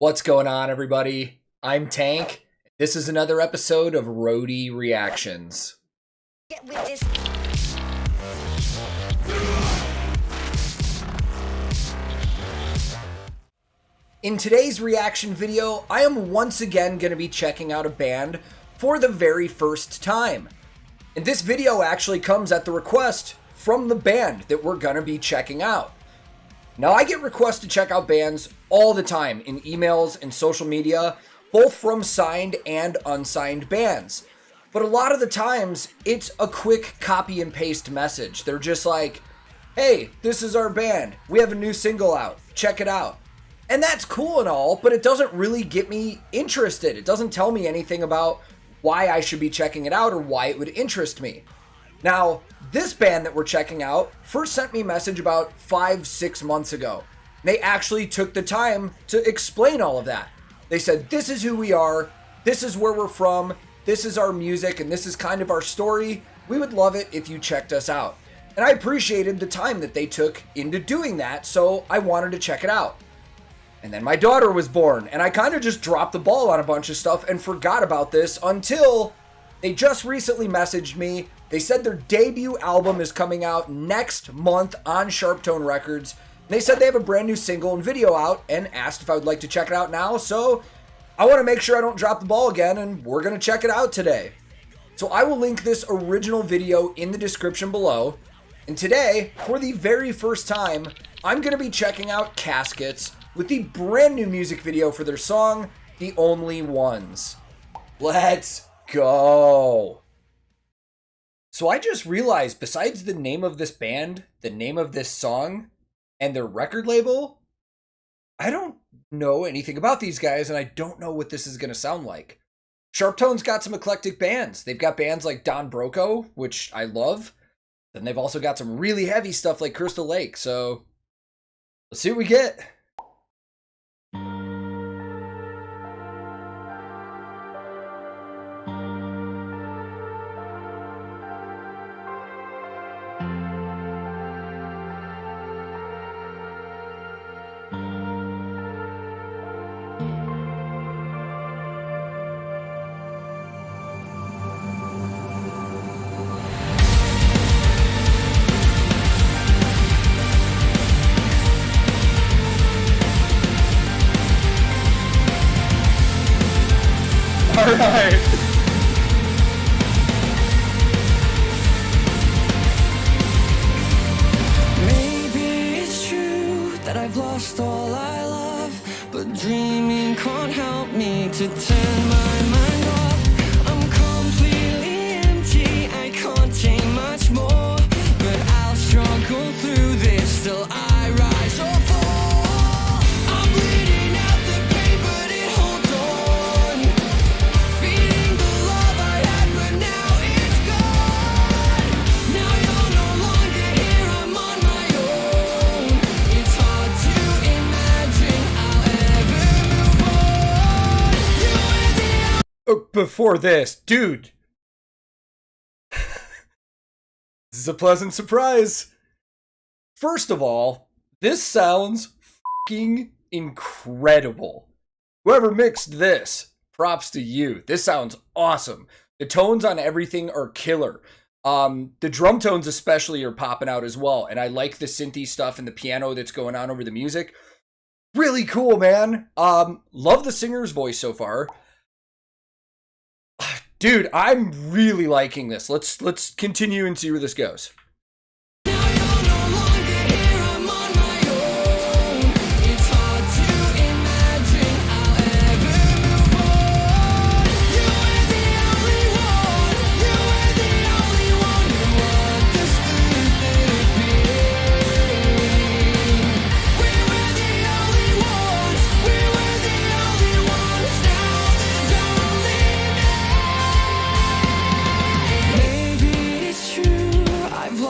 What's going on, everybody? I'm Tank. This is another episode of Roadie Reactions. Get with this. In today's reaction video, I am once again going to be checking out a band for the very first time. And this video actually comes at the request from the band that we're going to be checking out. Now, I get requests to check out bands all the time in emails and social media, both from signed and unsigned bands. But a lot of the times, it's a quick copy and paste message. They're just like, hey, this is our band. We have a new single out. Check it out. And that's cool and all, but it doesn't really get me interested. It doesn't tell me anything about why I should be checking it out or why it would interest me. Now, this band that we're checking out first sent me a message about 5-6 months ago. They actually took the time to explain all of that. They said, this is who we are, this is where we're from, this is our music, and this is kind of our story. We would love it if you checked us out. And I appreciated the time that they took into doing that, so I wanted to check it out. And then my daughter was born, and I kind of just dropped the ball on a bunch of stuff and forgot about this until they just recently messaged me. They said their debut album is coming out next month on Sharptone Records. They said they have a brand new single and video out and asked if I would like to check it out now. So I want to make sure I don't drop the ball again, and we're going to check it out today. So I will link this original video in the description below. And today, for the very first time, I'm going to be checking out Caskets with the brand new music video for their song, The Only Ones. Let's go. So I just realized, besides the name of this band, the name of this song, and their record label, I don't know anything about these guys, and I don't know what this is going to sound like. Sharptone's got some eclectic bands. They've got bands like Don Broco, which I love. Then they've also got some really heavy stuff like Crystal Lake, so let's see what we get. All right. Maybe it's true that I've lost all I love, but dreaming can't help me to turn my mind off. I'm completely empty, I can't take much more, but I'll struggle through this till I rise or fall. I'm bleeding out the pain, but it holds on. Feeling the love I had, but now it's gone. Now you're no longer here, I'm on my own. It's hard to imagine I'll ever move on. You and the Before this, dude. This is a pleasant surprise. First of all, this sounds fucking incredible. Whoever mixed this, props to you. This sounds awesome. The tones on everything are killer. The drum tones especially are popping out as well. And I like the synthy stuff and the piano that's going on over the music. Really cool, man. Love the singer's voice so far. Dude, I'm really liking this. Let's continue and see where this goes. Now you're no longer here, I'm on my own. It's hard to imagine I'll ever move on. You were the only one. You were the only one who understood the pain. We were the only ones. We were the only ones. Now there's only me. Maybe it's true, I've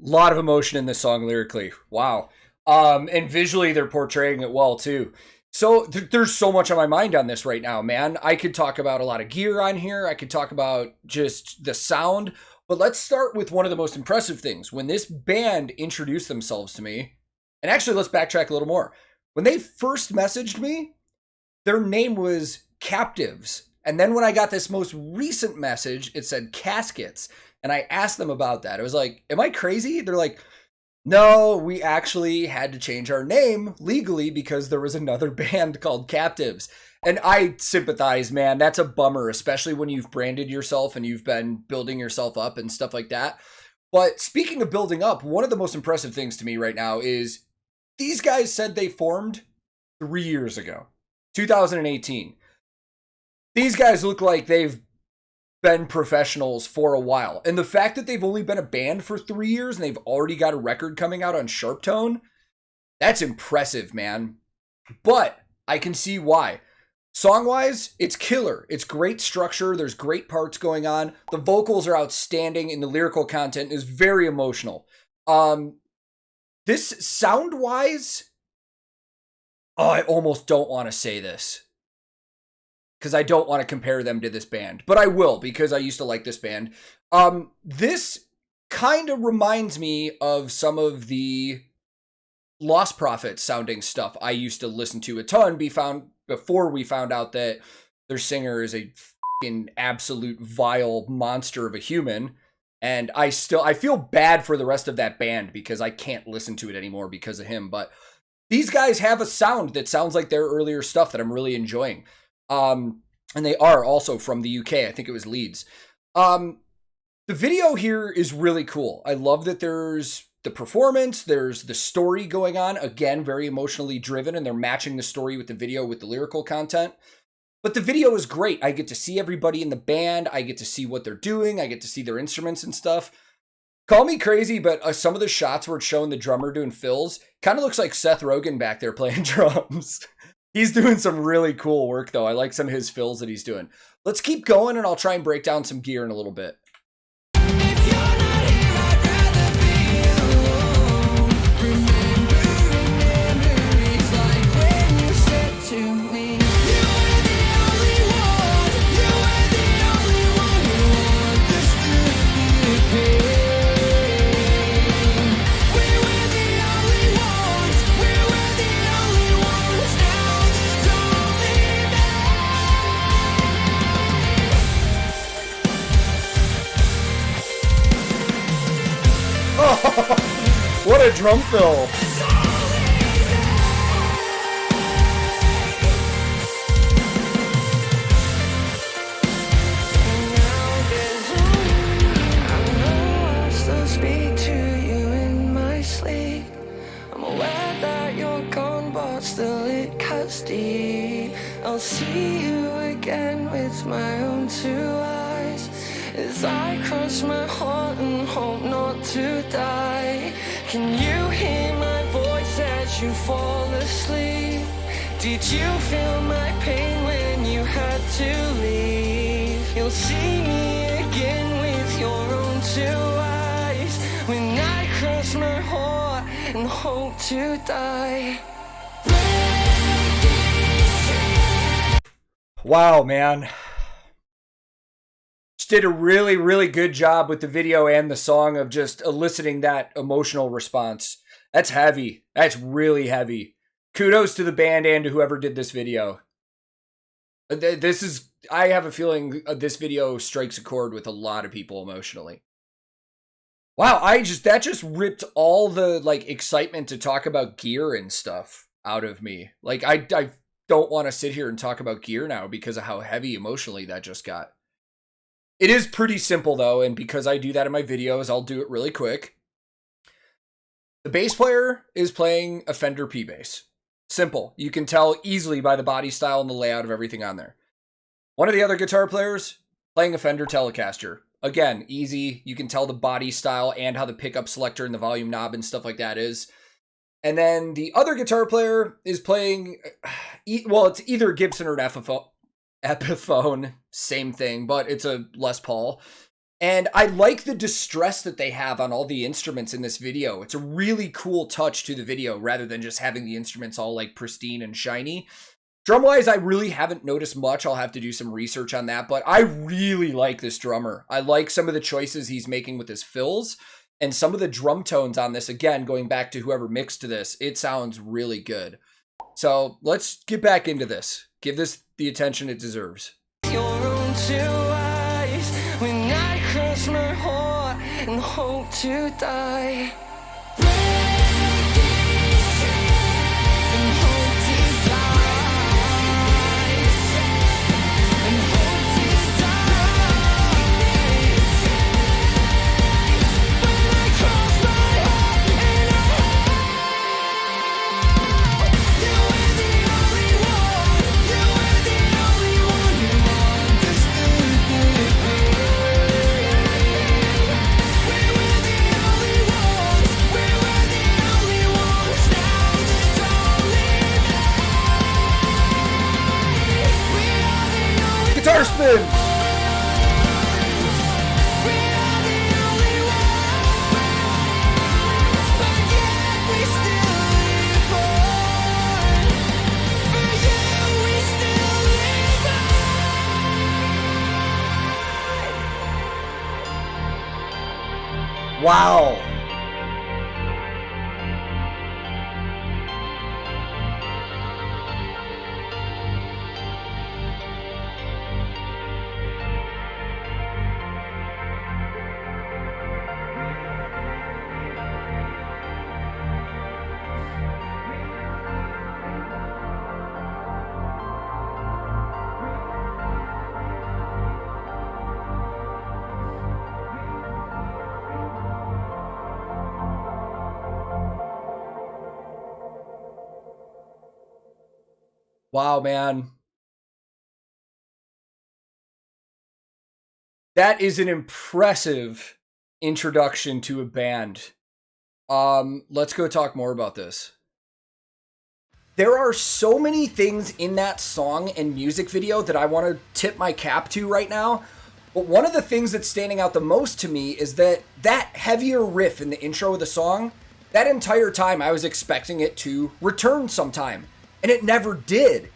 lot of emotion in this song lyrically. Wow. And visually they're portraying it well too. So there's so much on my mind on this right now, man. I could talk about a lot of gear on here. I could talk about just the sound. But let's start with one of the most impressive things. When this band introduced themselves to me, and actually let's backtrack a little more. When they first messaged me, their name was Captives. And then when I got this most recent message, it said Caskets. And I asked them about that. I was like, am I crazy? They're like, no, we actually had to change our name legally because there was another band called Captives. And I sympathize, man. That's a bummer, especially when you've branded yourself and you've been building yourself up and stuff like that. But speaking of building up, one of the most impressive things to me right now is these guys said they formed 3 years ago, 2018. These guys look like they've been professionals for a while. And the fact that they've only been a band for 3 years and they've already got a record coming out on Sharptone, that's impressive, man. But I can see why. Song-wise, it's killer. It's great structure. There's great parts going on. The vocals are outstanding and the lyrical content is very emotional. This sound-wise, I almost don't want to say this, because I don't want to compare them to this band, but I will because I used to like this band. This kind of reminds me of some of the Lost Prophets sounding stuff I used to listen to a ton before we found out that their singer is a fucking absolute vile monster of a human. And I feel bad for the rest of that band because I can't listen to it anymore because of him. But these guys have a sound that sounds like their earlier stuff that I'm really enjoying. And they are also from the UK. I think it was Leeds. The video here is really cool. I love that there's the performance, there's the story going on. Again, very emotionally driven, and they're matching the story with the video with the lyrical content. But the video is great. I get to see everybody in the band. I get to see what they're doing. I get to see their instruments and stuff. Call me crazy, but some of the shots where it's showing the drummer doing fills kind of looks like Seth Rogen back there playing drums. He's doing some really cool work, though. I like some of his fills that he's doing. Let's keep going, and I'll try and break down some gear in a little bit. What a drum fill. I'll see you again with my own two eyes as I cross my heart and hope not to die. Can you hear my voice as you fall asleep? Did you feel my pain when you had to leave? You'll see me again with your own two eyes when I cross my heart and hope to die. Wow, man. Just did a really, really good job with the video and the song of just eliciting that emotional response. That's heavy. That's really heavy. Kudos to the band and to whoever did this video. I have a feeling this video strikes a chord with a lot of people emotionally. Wow, that just ripped all the excitement to talk about gear and stuff out of me. I don't want to sit here and talk about gear now because of how heavy emotionally that just got. It is pretty simple though, and because I do that in my videos, I'll do it really quick. The bass player is playing a Fender P bass. Simple. You can tell easily by the body style and the layout of everything on there. One of the other guitar players playing a Fender Telecaster. Again, easy. You can tell the body style and how the pickup selector and the volume knob and stuff like that is. And then the other guitar player is playing, well, it's either a Gibson or an Epiphone, same thing, but it's a Les Paul. And I like the distress that they have on all the instruments in this video. It's a really cool touch to the video rather than just having the instruments all like pristine and shiny. Drum-wise, I really haven't noticed much. I'll have to do some research on that, but I really like this drummer. I like some of the choices he's making with his fills, and some of the drum tones on this, again, going back to whoever mixed this, it sounds really good. So let's get back into this. Give this the attention it deserves. Your own two eyes when I cross my heart and hope to die. Guitar spin! Wow. Wow, man. That is an impressive introduction to a band. Let's go talk more about this. There are so many things in that song and music video that I want to tip my cap to right now. But one of the things that's standing out the most to me is that heavier riff in the intro of the song, that entire time I was expecting it to return sometime. And it never did.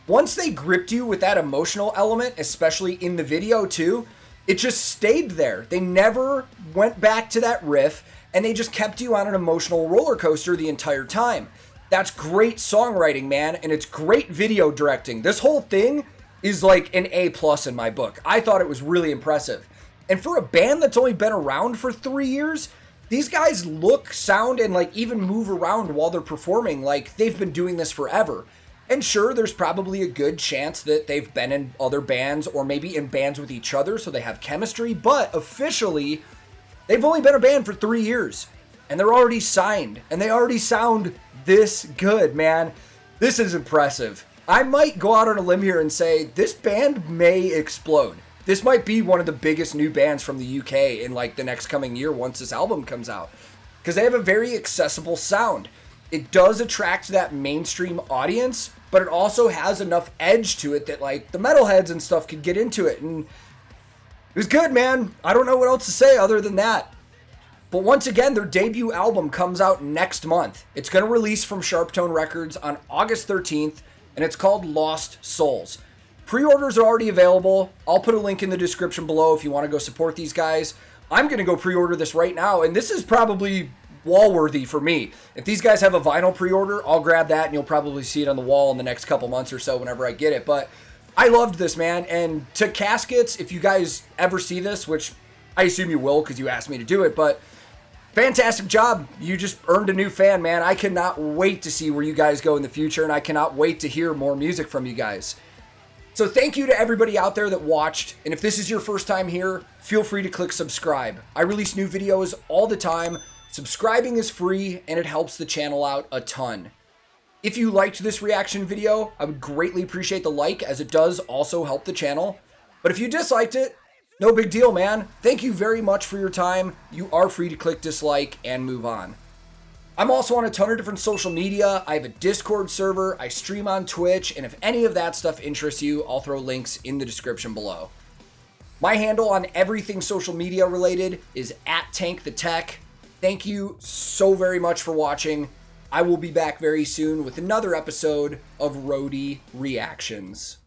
Once they gripped you with that emotional element, especially in the video too, it just stayed there. They never went back to that riff, and they just kept you on an emotional roller coaster the entire time. That's great songwriting, man, and it's great video directing. This whole thing is like an A+ in my book. I thought it was really impressive. And for a band that's only been around for 3 years, these guys look, sound, and like even move around while they're performing like they've been doing this forever. And sure, there's probably a good chance that they've been in other bands or maybe in bands with each other, so they have chemistry, but officially, they've only been a band for 3 years, and they're already signed, and they already sound this good, man. This is impressive. I might go out on a limb here and say this band may explode. This might be one of the biggest new bands from the UK in like the next coming year once this album comes out, because they have a very accessible sound. It does attract that mainstream audience, but it also has enough edge to it that like the metalheads and stuff could get into it, and it was good, man. I don't know what else to say other than that. But once again, their debut album comes out next month. It's going to release from Sharptone Records on August 13th, and it's called Lost Souls. Pre-orders are already available. I'll put a link in the description below if you want to go support these guys. I'm going to go pre-order this right now, and this is probably wall-worthy for me. If these guys have a vinyl pre-order, I'll grab that, and you'll probably see it on the wall in the next couple months or so whenever I get it. But I loved this, man. And to Caskets, if you guys ever see this, which I assume you will because you asked me to do it, but fantastic job. You just earned a new fan, man. I cannot wait to see where you guys go in the future, and I cannot wait to hear more music from you guys. So thank you to everybody out there that watched, and if this is your first time here, feel free to click subscribe. I release new videos all the time. Subscribing is free, and it helps the channel out a ton. If you liked this reaction video, I would greatly appreciate the like, as it does also help the channel. But if you disliked it, no big deal, man. Thank you very much for your time. You are free to click dislike and move on. I'm also on a ton of different social media. I have a Discord server, I stream on Twitch, and if any of that stuff interests you, I'll throw links in the description below. My handle on everything social media related is @TankTheTech. Thank you so very much for watching. I will be back very soon with another episode of Roadie Reactions.